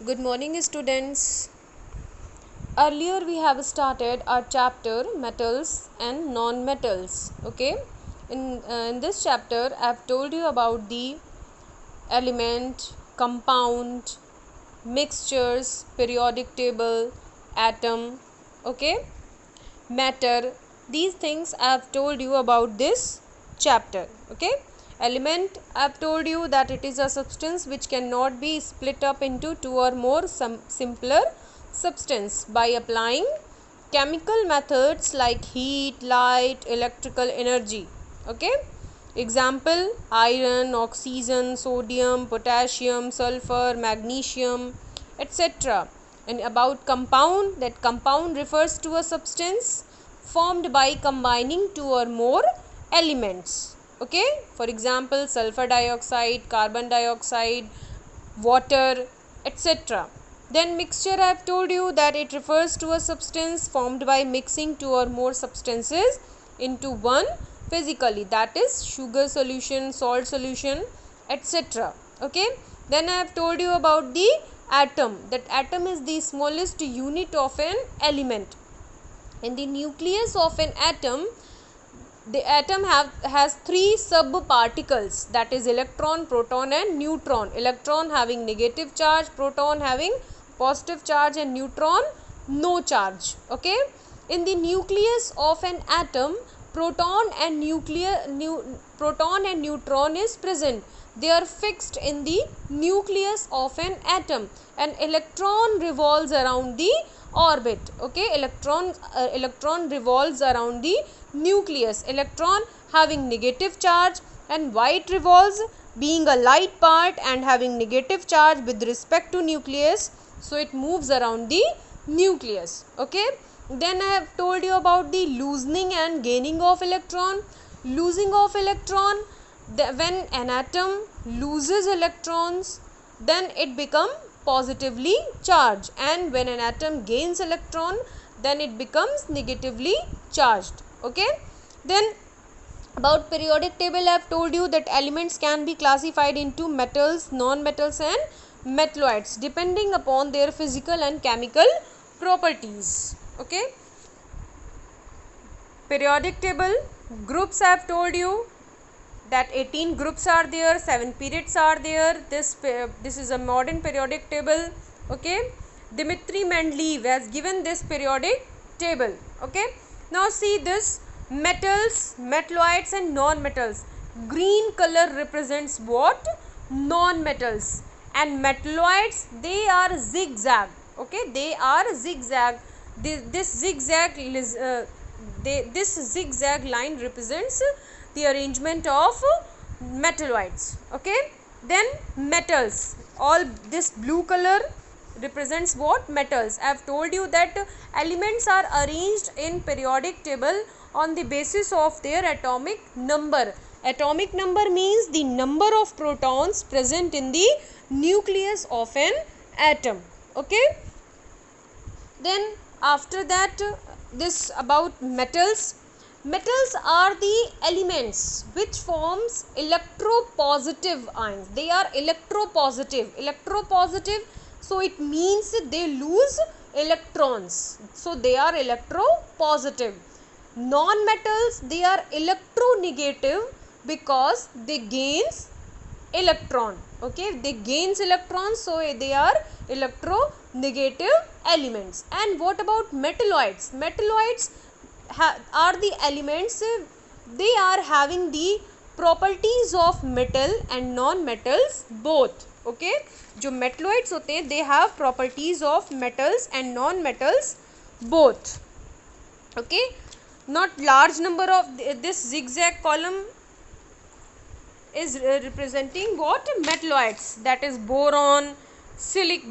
Good morning, students. Earlier we have started our chapter metals and non-metals. Okay, in this chapter I have told you about the element, compound, mixtures, periodic table, atom. Okay, matter. These things I have told you about this chapter. Okay, element, I have told you that it is a substance which cannot be split up into two or more simpler substance by applying chemical methods like heat, light, electrical energy. Okay, example: iron, oxygen, sodium, potassium, sulfur, magnesium, etc. And about compound, that compound refers to a substance formed by combining two or more elements. Okay, for example, sulfur dioxide, carbon dioxide, water, etc. Then mixture, I have told you that it refers to a substance formed by mixing two or more substances into one physically, that is sugar solution, salt solution, etc. Okay, then I have told you about the atom, that atom is the smallest unit of an element. In the nucleus of an atom, the atom has three subparticles, that is electron, proton and neutron. Electron having negative charge, proton having positive charge and neutron no charge. Okay, in the nucleus of an atom, proton and neutron is present. They are fixed in the nucleus of an atom, and electron revolves around the orbit. Okay, electron revolves around the nucleus. Electron having negative charge, and white revolves, being a light part and having negative charge with respect to nucleus, so it moves around the nucleus. Okay, then I have told you about the loosening and gaining of electron. Losing of electron, when an atom loses electrons, then it becomes positively charged, and when an atom gains electron, then it becomes negatively charged. Okay, then about periodic table, I have told you that elements can be classified into metals, non-metals and metalloids depending upon their physical and chemical properties. Okay, periodic table groups, I have told you that 18 groups are there, 7 periods are there. This is a modern periodic table. Okay, Dmitri Mendeleev has given this periodic table. Okay, now see this: metals, metalloids and non-metals. Green color represents what? Non-metals. And metalloids, they are zigzag. Okay, they are zigzag. This zigzag line represents the arrangement of metalloids. Okay, then metals, all this blue color represents what? Metals. I have told you that elements are arranged in periodic table on the basis of their atomic number. Atomic number means the number of protons present in the nucleus of an atom. Okay, then after that, this about metals. Metals are the elements which forms electropositive ions. They are electropositive, so it means they lose electrons, so they are electropositive. Non-metals, they are electronegative because they gains electron. Okay, they gains electrons, so they are electronegative elements. And what about metalloids? Metalloids are the elements, they are having the properties of metal and non-metals both. Okay, जो metalloids होते हैं, they have properties of metals and non-metals both. Okay, not large number of this zigzag column is representing what? Metalloids, that is boron,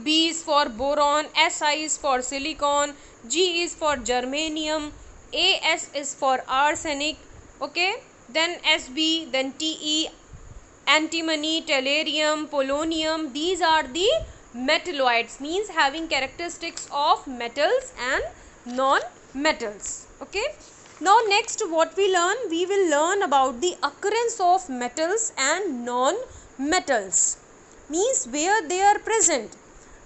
B is for boron, Si is for silicon, G is for germanium, As is for arsenic. Okay, then Sb, then Te, antimony, tellurium, polonium, these are the metalloids, means having characteristics of metals and non-metals. Okay, now next what we learn? We will learn about the occurrence of metals and non-metals, means where they are present.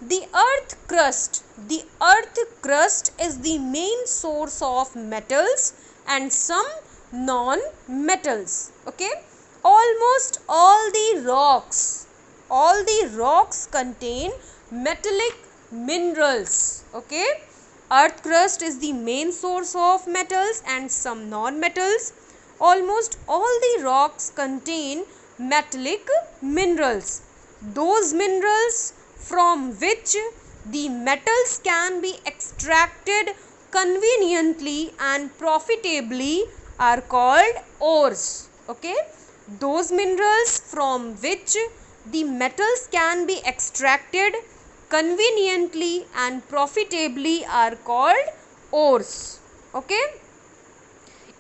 The earth crust. The earth crust is the main source of metals and some non-metals. Okay. Almost all the rocks contain metallic minerals. Okay. Earth crust is the main source of metals and some non-metals. Almost all the rocks contain metallic minerals. Those minerals from which the metals can be extracted conveniently and profitably are called ores. Okay. Those minerals from which the metals can be extracted conveniently and profitably are called ores. Okay.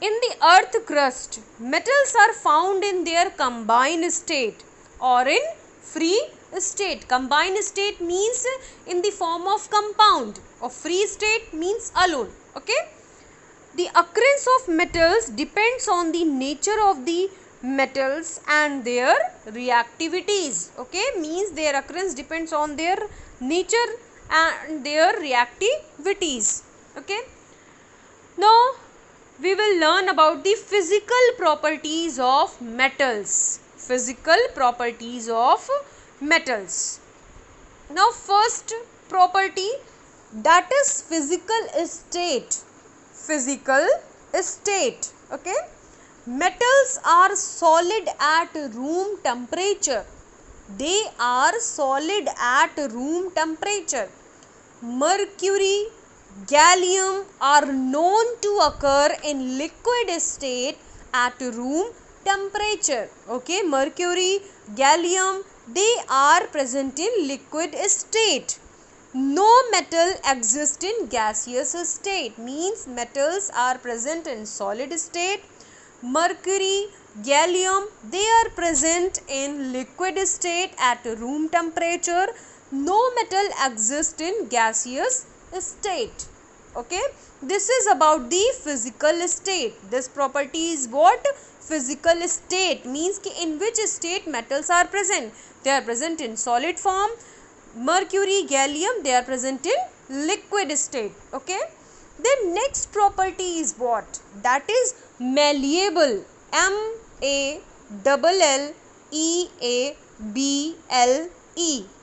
In the earth crust, metals are found in their combined state or in free state. Combined state means in the form of compound, or free state means alone. Okay. The occurrence of metals depends on the nature of the metals and their reactivities. Okay, means their occurrence depends on their nature and their reactivities. Okay. Now we will learn about the physical properties of metals. Physical properties of metals. Now first property, that is physical state. Physical state. Okay. Metals are solid at room temperature. They are solid at room temperature. Mercury, gallium are known to occur in liquid state at room temperature. Okay, mercury, gallium, they are present in liquid state. No metal exists in gaseous state, means metals are present in solid state. Mercury, gallium, they are present in liquid state at room temperature. No metal exists in gaseous state. Okay, this is about the physical state. This property is what? Physical state, means कि in which state metals are present. They are present in solid form. Mercury, gallium, they are present in liquid state. Okay. Then next property is what? That is malleable. M-A-L-L-E-A-B-L-E.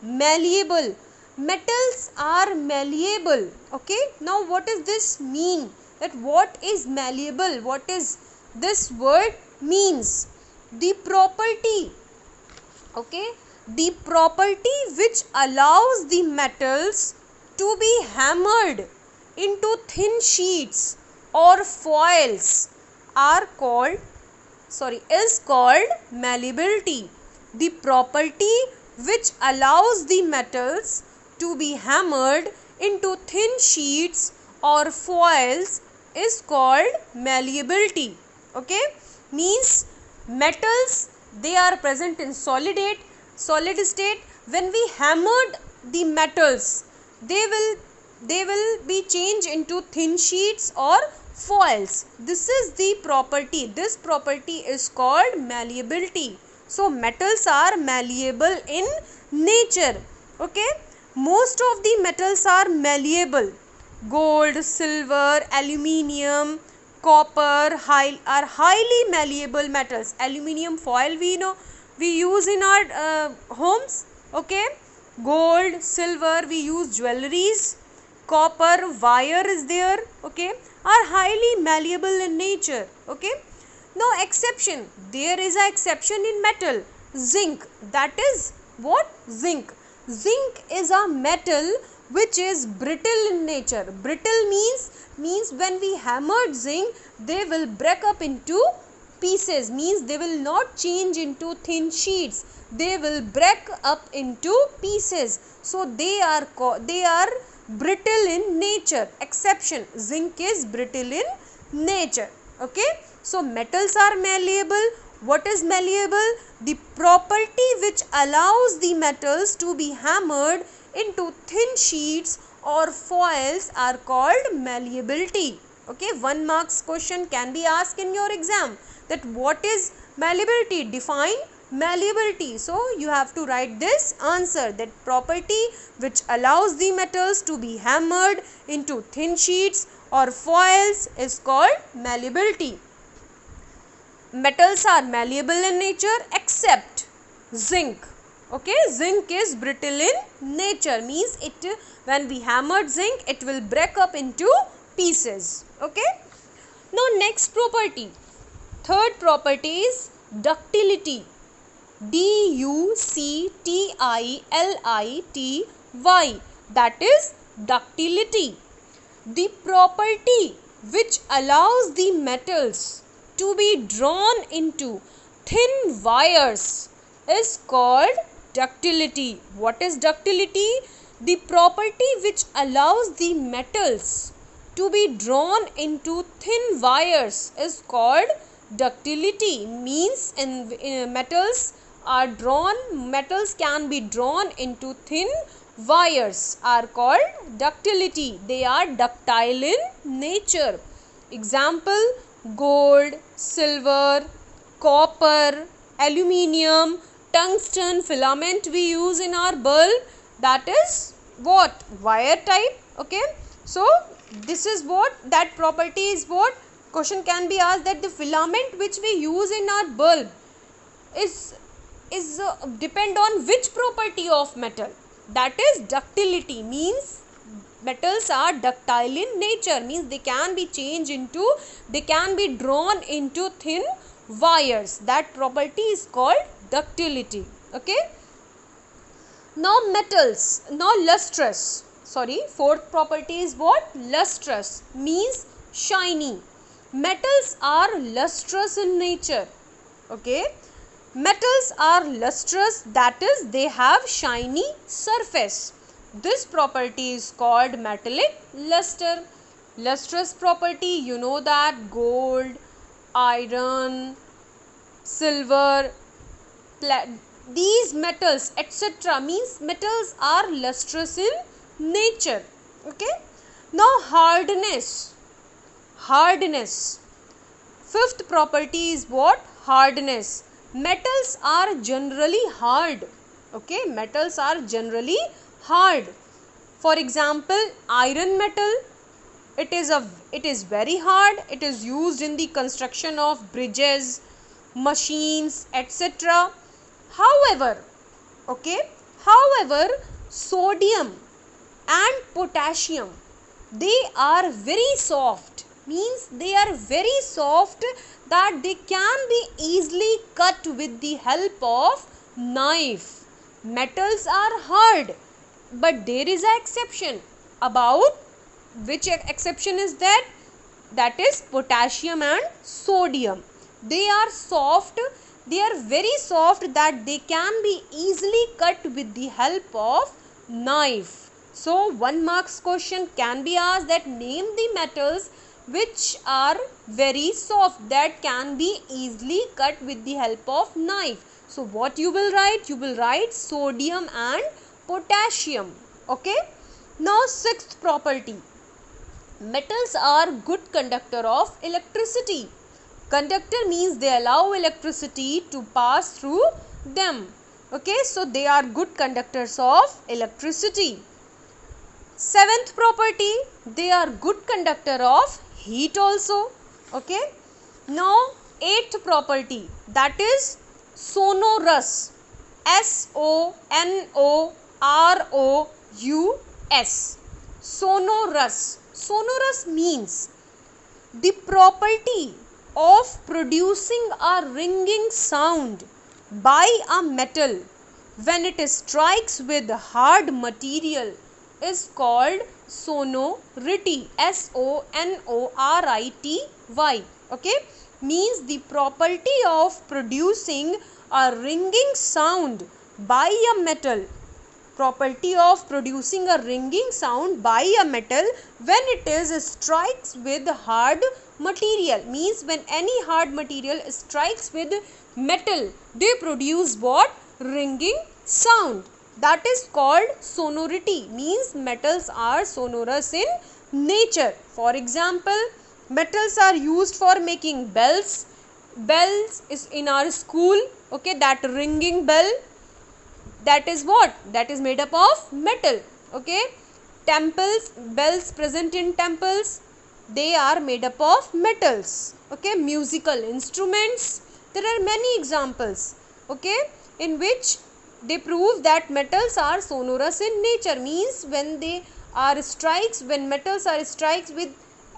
Malleable. Metals are malleable. Okay. Now what does this mean? That what is malleable? What is this word means? The property. Okay. The property which allows the metals to be hammered into thin sheets or foils is called malleability. The property which allows the metals to be hammered into thin sheets or foils is called malleability. Okay, means metals, they are present in solid state. When we hammered the metals, they will be changed into thin sheets or foils. This is the property. This property is called malleability. So metals are malleable in nature. Okay, most of the metals are malleable. Gold, silver, aluminium, copper are highly malleable metals. Aluminium foil we use in our homes. Okay, gold, silver we use jewelries. Copper wire is there. Okay, are highly malleable in nature. Okay. Now exception, there is an exception in metal. Zinc, that is what? Zinc is a metal which is brittle in nature. Brittle means when we hammered zinc, they will break up into pieces, means they will not change into thin sheets, they will break up into pieces. So they are brittle in nature. Exception, zinc is brittle in nature. Okay, so metals are malleable. What is malleable? The property which allows the metals to be hammered into thin sheets or foils are called malleability. Okay, 1 marks question can be asked in your exam, that what is malleability? Define Malleability. So you have to write this answer, that property which allows the metals to be hammered into thin sheets or foils is called malleability. Metals are malleable in nature except zinc. Okay, zinc is brittle in nature, means it, when we hammered zinc, it will break up into pieces. Okay. Now next property, third property is ductility. DUCTILITY, that is ductility. The property which allows the metals to be drawn into thin wires is called ductility. What is ductility? The property which allows the metals to be drawn into thin wires is called ductility. Means in metals can be drawn into thin wires are called ductility. They are ductile in nature. Example, gold, silver, copper, aluminium, tungsten filament we use in our bulb, that is what? Wire type. Okay. So this is what that property is. What question can be asked, that the filament which we use in our bulb is depend on which property of metal? That is ductility. Means metals are ductile in nature, means they can be drawn into thin wires. That property is called ductility. Okay. Now metals, now lustrous. Fourth property is what? Lustrous, means shiny. Metals are lustrous in nature. Okay. Metals are lustrous, that is they have shiny surface. This property is called metallic luster. Lustrous property, you know that gold, iron, silver, these metals etc. means metals are lustrous in nature. Okay. Now hardness. Fifth property is what? Hardness. Metals are generally hard. Okay, metals are generally hard. For example, iron metal, it is very hard. It is used in the construction of bridges, machines, etc. However, sodium and potassium, they are very soft. Means they are very soft, that they can be easily cut with the help of knife. Metals are hard, but there is an exception. About which exception is that? That is potassium and sodium. They are soft, they are very soft, that they can be easily cut with the help of knife. So 1 marks question can be asked, that name the metals which are very soft, that can be easily cut with the help of knife. So what you will write? You will write sodium and potassium. Okay. Now sixth property, metals are good conductor of electricity. Conductor means they allow electricity to pass through them. Okay, so they are good conductors of electricity. Seventh property, they are good conductor of heat also. Okay. Now eighth property, that is sonorous. SONOROUS. Sonorous. Sonorous means the property of producing a ringing sound by a metal when it strikes with hard material is called sonority. SONORITY. Okay, means the property of producing a ringing sound by a metal. Property of producing a ringing sound by a metal when it strikes with hard material. Means when any hard material strikes with metal, they produce what? Ringing sound. That is called sonority. Means metals are sonorous in nature. For example, metals are used for making bells, bells is in our school, okay, that ringing bell, that is what? That is made up of metal, okay. Temples, bells present in temples, they are made up of metals, okay. Musical instruments, there are many examples, okay, in which they prove that metals are sonorous in nature, means when they are strikes, when metals are strikes with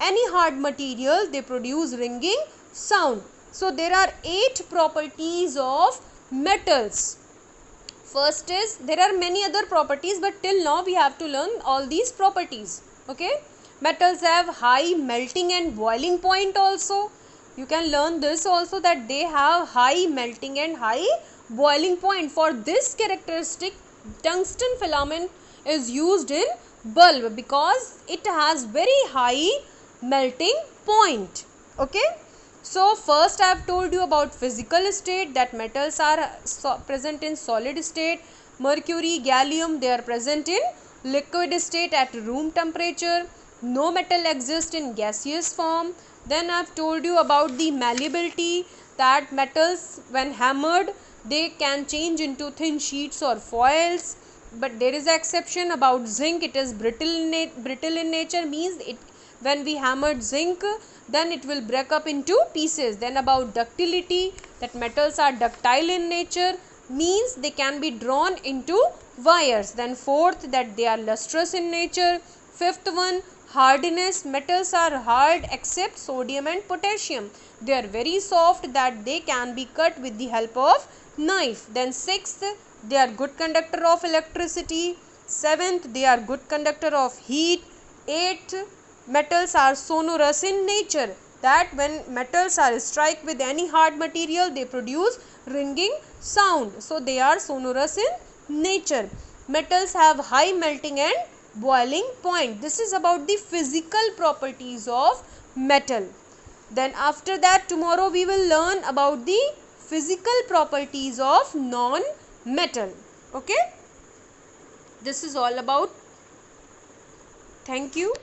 any hard material, they produce ringing sound. So there are 8 properties of metals. First is, there are many other properties, but till now we have to learn all these properties, okay. Metals have high melting and boiling point also. You can learn this also, that they have high melting and high boiling point. For this characteristic, tungsten filament is used in bulb because it has very high melting point, okay. So first I have told you about physical state, that metals are present in solid state. Mercury, gallium, they are present in liquid state at room temperature. No metal exists in gaseous form. Then I have told you about the malleability, that metals when hammered, they can change into thin sheets or foils. But there is an exception about zinc, it is brittle in nature, means it, when we hammered zinc, then it will break up into pieces. Then about ductility, that metals are ductile in nature, means they can be drawn into wires. Then fourth, that they are lustrous in nature. Fifth one, hardness, metals are hard except sodium and potassium, they are very soft, that they can be cut with the help of knife. Then sixth, they are good conductor of electricity. Seventh, they are good conductor of heat. Eighth, metals are sonorous in nature, that when metals are struck with any hard material, they produce ringing sound, so they are sonorous in nature. Metals have high melting and boiling point. This is about the physical properties of metal. Then after that, tomorrow we will learn about the physical properties of non-metal, okay. This is all about. Thank you.